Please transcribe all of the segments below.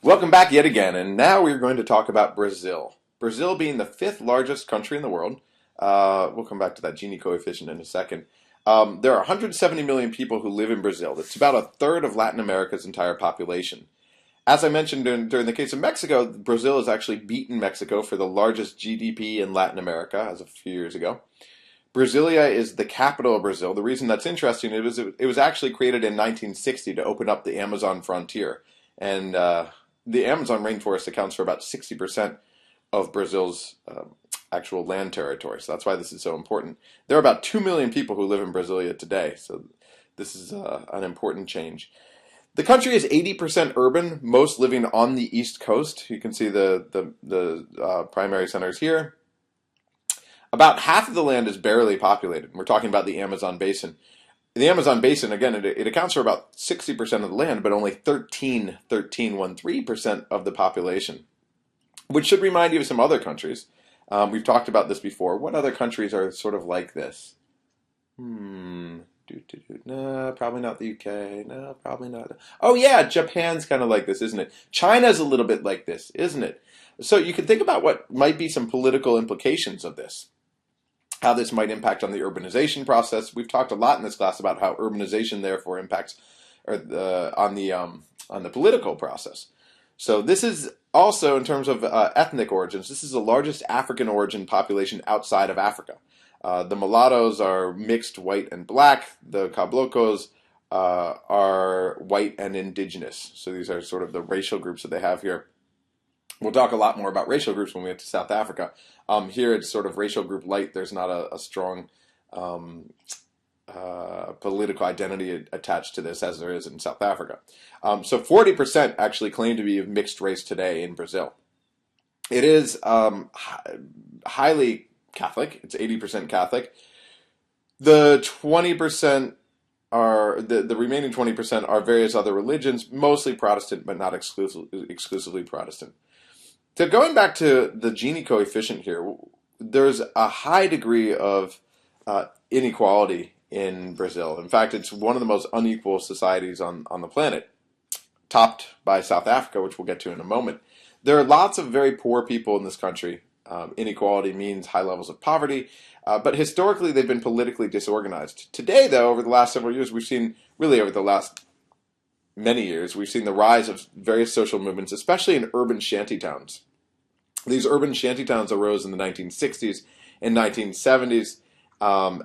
Welcome back yet again, and now we're going to talk about Brazil. Brazil being the fifth largest country in the world. We'll come back to that Gini coefficient in a second. There are 170 million people who live in Brazil. That's about a third of Latin America's entire population. As I mentioned during the case of Mexico, Brazil has actually beaten Mexico for the largest GDP in Latin America as of a few years ago. Brasilia is the capital of Brazil. The reason that's interesting is it was actually created in 1960 to open up the Amazon frontier. And the Amazon rainforest accounts for about 60% of Brazil's actual land territory. So that's why this is so important. There are about 2 million people who live in Brasilia today. So this is an important change. The country is 80% urban, most living on the East Coast. You can see the primary centers here. About half of the land is barely populated. We're talking about the Amazon basin. The Amazon basin, again, it accounts for about 60% of the land, but only 13% of the population, which should remind you of some other countries. We've talked about this before. What other countries are sort of like this? No, probably not the UK. No, probably not. Oh yeah, Japan's kind of like this, isn't it? China's a little bit like this, isn't it? So you can think about what might be some political implications of this, how this might impact on the urbanization process. We've talked a lot in this class about how urbanization therefore impacts on the political process. So this is also in terms of ethnic origins. This is the largest African origin population outside of Africa. The mulattoes are mixed white and black. The cablocos are white and indigenous. So these are sort of the racial groups that they have here. We'll talk a lot more about racial groups when we get to South Africa. Here it's sort of racial group light. There's not a strong political identity attached to this as there is in South Africa. So 40% actually claim to be of mixed race today in Brazil. It is highly Catholic. It's 80% Catholic. The 20% are the remaining 20% are various other religions, mostly Protestant, but not exclusively Protestant. So going back to the Gini coefficient here, there's a high degree of inequality in Brazil. In fact, it's one of the most unequal societies on the planet, topped by South Africa, which we'll get to in a moment. There are lots of very poor people in this country. Inequality means high levels of poverty, but historically they've been politically disorganized. Today, though, over the last several years, over the last many years, we've seen the rise of various social movements, especially in urban shantytowns. These urban shantytowns arose in the 1960s and 1970s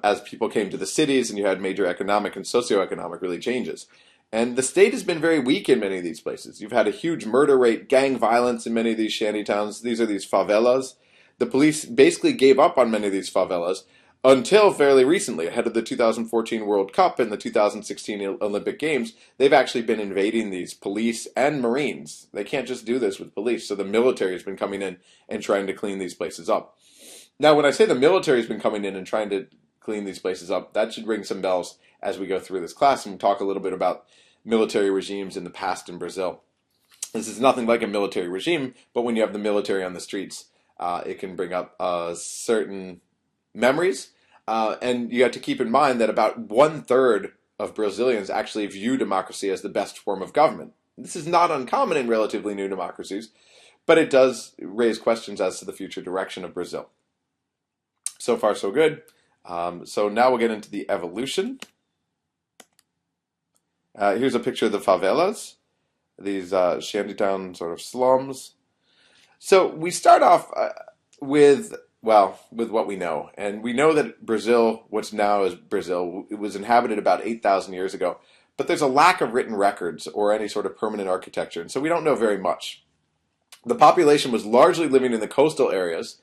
as people came to the cities and you had major economic and socioeconomic really changes. And the state has been very weak in many of these places. You've had a huge murder rate, gang violence in many of these shantytowns. These are these favelas. The police basically gave up on many of these favelas until fairly recently, ahead of the 2014 World Cup and the 2016 Olympic Games. They've actually been invading these police and Marines. They can't just do this with police, so the military has been coming in and trying to clean these places up. Now, when I say the military has been coming in and trying to clean these places up, that should ring some bells as we go through this class and talk a little bit about military regimes in the past in Brazil. This is nothing like a military regime, but when you have the military on the streets, it can bring up certain memories. And you have to keep in mind that about 1/3 of Brazilians actually view democracy as the best form of government. This is not uncommon in relatively new democracies, but it does raise questions as to the future direction of Brazil. So far, so good. So now we'll get into the evolution. Here's a picture of the favelas, these shantytown sort of slums. So we start off with what we know. And we know that Brazil, what's now is Brazil, it was inhabited about 8,000 years ago. But there's a lack of written records or any sort of permanent architecture. And so we don't know very much. The population was largely living in the coastal areas,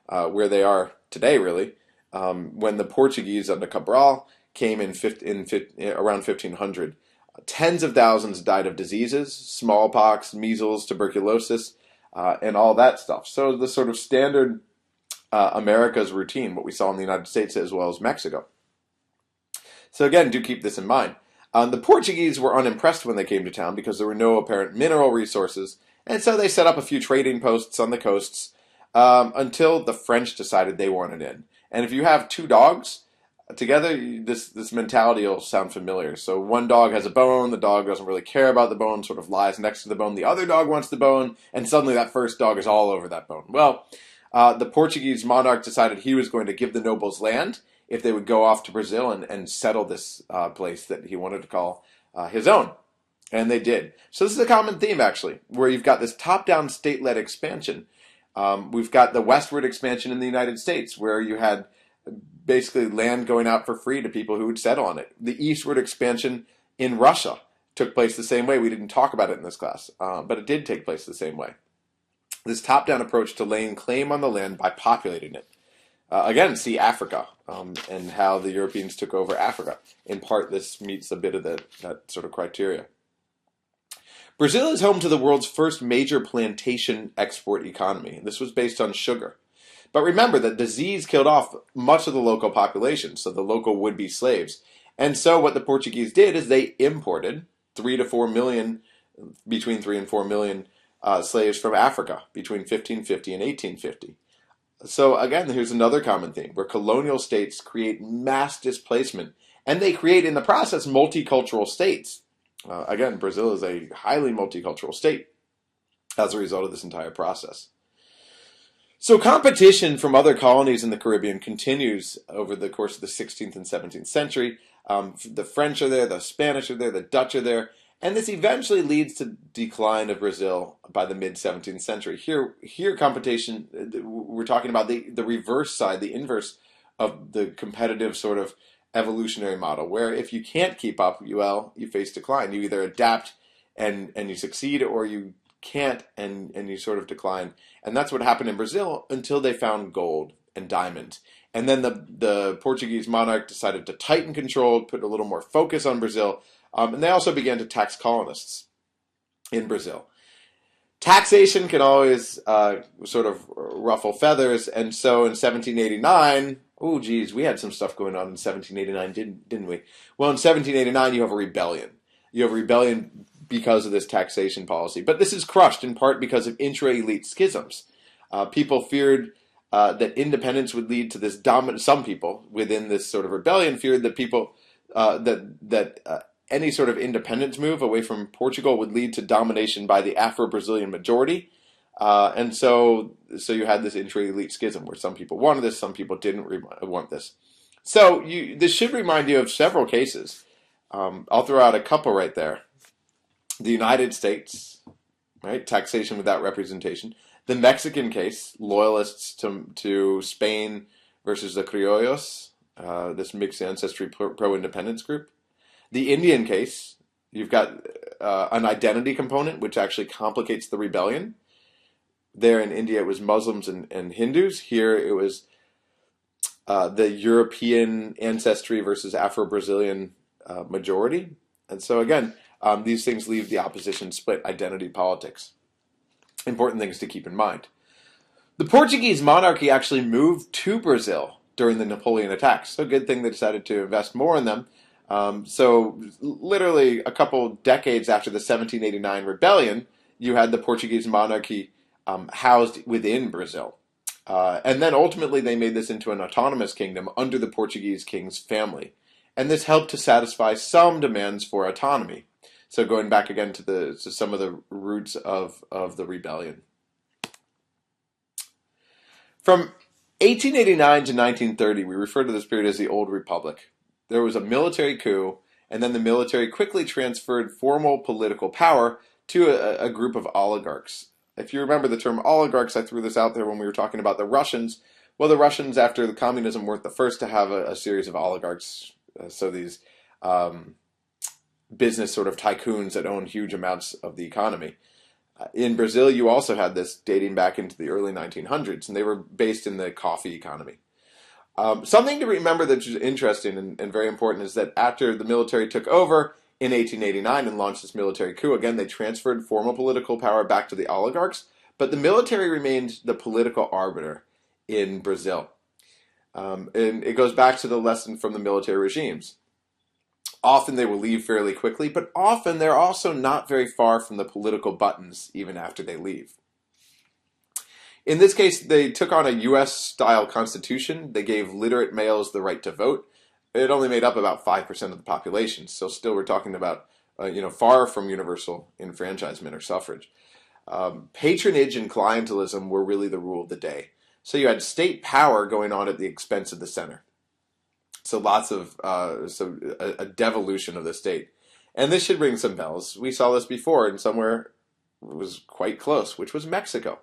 where they are today, really, when the Portuguese under Cabral came in around 1500. Tens of thousands died of diseases, smallpox, measles, tuberculosis, and all that stuff. So the sort of standard America's routine, what we saw in the United States as well as Mexico. So again, do keep this in mind. The Portuguese were unimpressed when they came to town because there were no apparent mineral resources, and so they set up a few trading posts on the coasts until the French decided they wanted in. And if you have two dogs, together, this mentality will sound familiar. So one dog has a bone, the dog doesn't really care about the bone, sort of lies next to the bone. The other dog wants the bone, and suddenly that first dog is all over that bone. Well, the Portuguese monarch decided he was going to give the nobles land if they would go off to Brazil and settle this place that he wanted to call his own. And they did. So this is a common theme, actually, where you've got this top-down state-led expansion. We've got the westward expansion in the United States, where you had basically land going out for free to people who would settle on it. The eastward expansion in Russia took place the same way. We didn't talk about it in this class, but it did take place the same way. This top-down approach to laying claim on the land by populating it. Again, see Africa and how the Europeans took over Africa. In part, this meets a bit of that sort of criteria. Brazil is home to the world's first major plantation export economy. This was based on sugar. But remember that disease killed off much of the local population, so the local would-be slaves. And so what the Portuguese did is they imported 3 to 4 million, between 3 and 4 million slaves from Africa between 1550 and 1850. So again, here's another common theme, where colonial states create mass displacement, and they create in the process multicultural states. Again, Brazil is a highly multicultural state as a result of this entire process. So competition from other colonies in the Caribbean continues over the course of the 16th and 17th century. The French are there, the Spanish are there, the Dutch are there, and this eventually leads to decline of Brazil by the mid-17th century. Here competition, we're talking about the reverse side, the inverse of the competitive sort of evolutionary model, where if you can't keep up, you face decline. You either adapt and you succeed, or you can't and you sort of decline. And that's what happened in Brazil until they found gold and diamonds. And then the Portuguese monarch decided to tighten control, put a little more focus on Brazil, and they also began to tax colonists in Brazil. Taxation can always sort of ruffle feathers, and so in 1789, oh geez, we had some stuff going on in 1789, didn't we? Well, in 1789, you have a rebellion. You have a rebellion because of this taxation policy. But this is crushed in part because of intra-elite schisms. People feared that independence would lead to this dominant. Some people within this sort of rebellion feared that any sort of independence move away from Portugal would lead to domination by the Afro-Brazilian majority. And so you had this intra-elite schism where some people wanted this, some people didn't want this. So this should remind you of several cases. I'll throw out a couple right there. The United States, right? Taxation without representation. The Mexican case, loyalists to Spain versus the Criollos, this mixed ancestry pro-independence group. The Indian case, you've got an identity component, which actually complicates the rebellion. There in India, it was Muslims and Hindus. Here, it was the European ancestry versus Afro-Brazilian majority. And so again, these things leave the opposition split, identity politics. Important things to keep in mind. The Portuguese monarchy actually moved to Brazil during the Napoleon attacks. So good thing they decided to invest more in them. So literally a couple decades after the 1789 rebellion, you had the Portuguese monarchy housed within Brazil. And then ultimately they made this into an autonomous kingdom under the Portuguese king's family. And this helped to satisfy some demands for autonomy. So going back again to some of the roots of the rebellion. From 1889 to 1930, we refer to this period as the Old Republic. There was a military coup, and then the military quickly transferred formal political power to a group of oligarchs. If you remember the term oligarchs, I threw this out there when we were talking about the Russians. Well, the Russians, after the communism, weren't the first to have a series of oligarchs. So these business sort of tycoons that own huge amounts of the economy. In Brazil, you also had this dating back into the early 1900s, and they were based in the coffee economy. Something to remember that's interesting and very important is that after the military took over in 1889 and launched this military coup, again, they transferred formal political power back to the oligarchs, but the military remained the political arbiter in Brazil. And it goes back to the lesson from the military regimes. Often they will leave fairly quickly, but often they're also not very far from the political buttons even after they leave. In this case, they took on a U.S.-style constitution. They gave literate males the right to vote. it only made up about 5% of the population. So still we're talking about, far from universal enfranchisement or suffrage. Patronage and clientelism were really the rule of the day. So you had state power going on at the expense of the center. So lots of a devolution of the state, and this should ring some bells. We saw this before, and somewhere it was quite close, which was Mexico.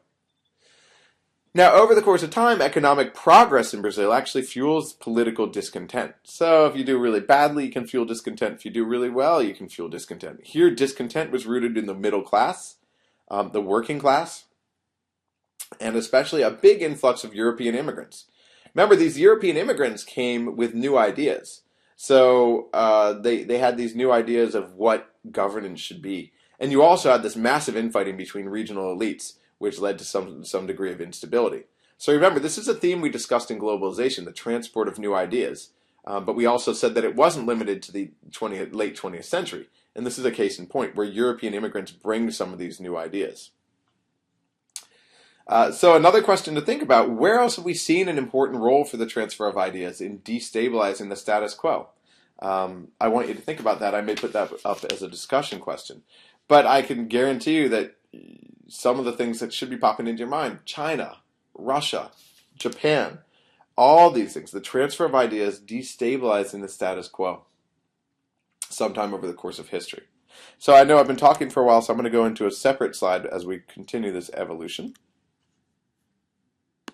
Now, over the course of time, economic progress in Brazil actually fuels political discontent. So if you do really badly, you can fuel discontent. If you do really well, you can fuel discontent. Here, discontent was rooted in the middle class, the working class, and especially a big influx of European immigrants. Remember, these European immigrants came with new ideas. So they had these new ideas of what governance should be. And you also had this massive infighting between regional elites, which led to some degree of instability. So remember, this is a theme we discussed in globalization, the transport of new ideas. But we also said that it wasn't limited to the late 20th century. And this is a case in point where European immigrants bring some of these new ideas. So another question to think about, where else have we seen an important role for the transfer of ideas in destabilizing the status quo? I want you to think about that. I may put that up as a discussion question. But I can guarantee you that some of the things that should be popping into your mind, China, Russia, Japan, all these things, the transfer of ideas destabilizing the status quo sometime over the course of history. So I know I've been talking for a while, so I'm going to go into a separate slide as we continue this evolution.